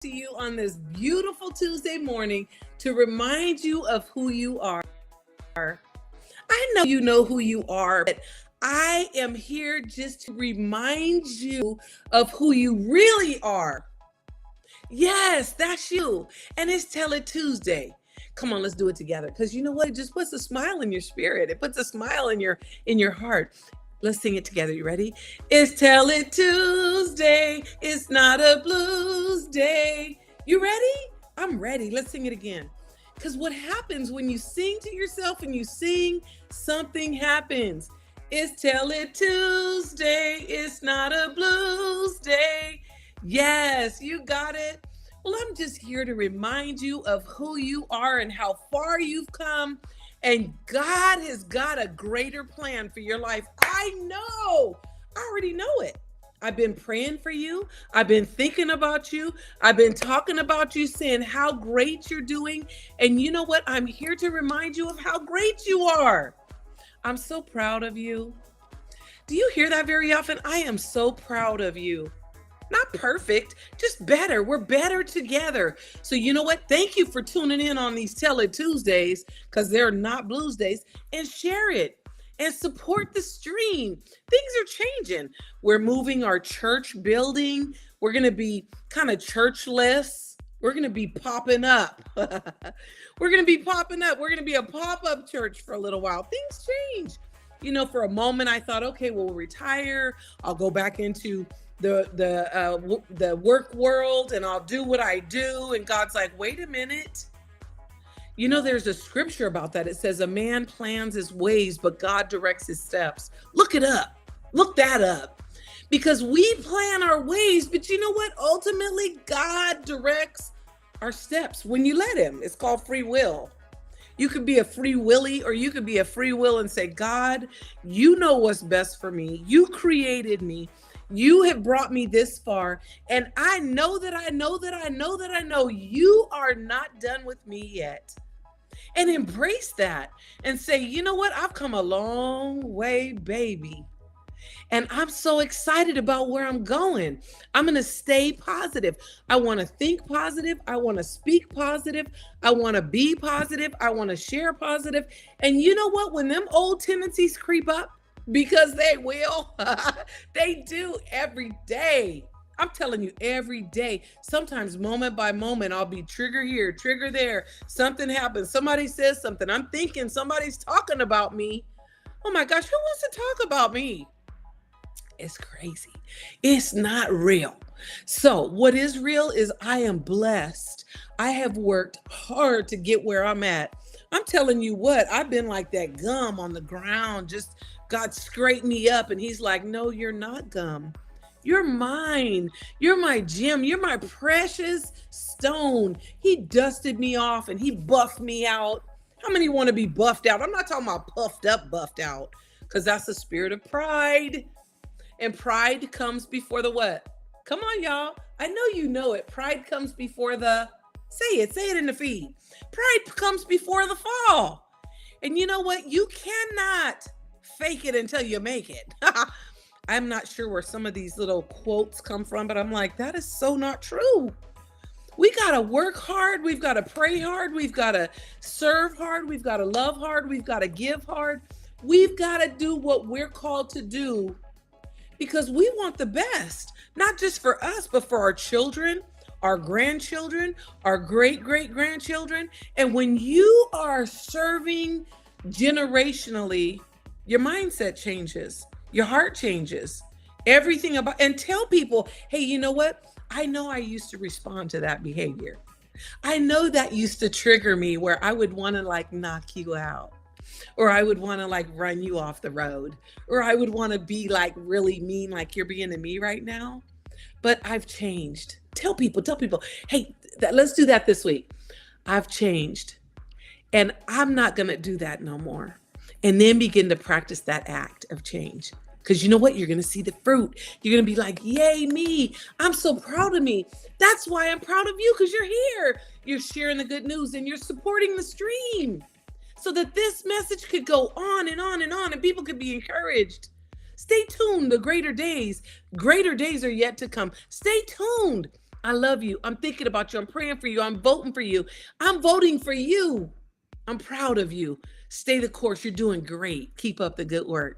to you on this beautiful Tuesday morning to remind you of who you are. I know you know who you are, but I am here just to remind you of who you really are. Yes, that's you. And it's Tell It Tuesday. Come on, let's do it together. Because you know what? It just puts a smile in your spirit. It puts a smile in your heart. Let's sing it together. You ready? It's Tell It Tuesday. It's not a blues day. You ready? I'm ready. Let's sing it again. Because what happens when you sing to yourself and you sing, something happens. It's Tell It Tuesday. It's not a blues day. Yes, you got it. Well, I'm just here to remind you of who you are and how far you've come. And God has got a greater plan for your life. I know. I already know it. I've been praying for you. I've been thinking about you. I've been talking about you, saying how great you're doing. And you know what? I'm here to remind you of how great you are. I'm so proud of you. Do you hear that very often? I am so proud of you. Not perfect, just better. We're better together. So you know what? Thank you for tuning in on these Tell It Tuesdays, because they're not blues days, and share it and support the stream. Things are changing. We're moving our church building. We're going to be kind of churchless. We're going to be popping up. We're going to be popping up. We're going to be a pop-up church for a little while. Things change. You know, for a moment I thought, okay, we'll retire. I'll go back into the work world and I'll do what I do. And God's like, wait a minute. You know, there's a scripture about that. It says a man plans his ways, but God directs his steps. Look it up. Look that up. Because we plan our ways, but you know what? Ultimately, God directs our steps when you let him. It's called free will. You could be a free willy, or you could be a free will and say, God, you know what's best for me. You created me. You have brought me this far. And I know that I know you are not done with me yet. And embrace that and say, you know what? I've come a long way, baby. And I'm so excited about where I'm going. I'm going to stay positive. I want to think positive. I want to speak positive. I want to be positive. I want to share positive. And you know what? When them old tendencies creep up, because they will, they do every day. I'm telling you, every day. Sometimes moment by moment, I'll be trigger here, trigger there. Something happens. Somebody says something. I'm thinking somebody's talking about me. Oh my gosh, who wants to talk about me? It's crazy. It's not real. So what is real is I am blessed. I have worked hard to get where I'm at. I'm telling you what, I've been like that gum on the ground. Just God scraped me up and he's like, no, you're not gum. You're mine. You're my gem. You're my precious stone. He dusted me off and he buffed me out. How many want to be buffed out? I'm not talking about puffed up, buffed out, because that's the spirit of pride. And pride comes before the what? Come on, y'all. I know you know it. Pride comes before the, say it in the feed. Pride comes before the fall. And you know what? You cannot fake it until you make it. I'm not sure where some of these little quotes come from, but I'm like, that is so not true. We got to work hard. We've got to pray hard. We've got to serve hard. We've got to love hard. We've got to give hard. We've got to do what we're called to do, because we want the best, not just for us, but for our children, our grandchildren, our great-great-grandchildren. And when you are serving generationally, your mindset changes, your heart changes, everything about, and tell people, hey, you know what? I know I used to respond to that behavior. I know that used to trigger me where I would want to like knock you out. Or I would want to like run you off the road. Or I would want to be like really mean, like you're being to me right now. But I've changed. Tell people, hey, let's do that this week. I've changed. And I'm not going to do that no more. And then begin to practice that act of change. Because you know what? You're going to see the fruit. You're going to be like, yay, me. I'm so proud of me. That's why I'm proud of you, because you're here. You're sharing the good news and you're supporting the stream, so that this message could go on and on and on and people could be encouraged. Stay tuned. The greater days are yet to come. Stay tuned. I love you. I'm thinking about you. I'm praying for you. I'm voting for you. I'm voting for you. I'm proud of you. Stay the course. You're doing great. Keep up the good work.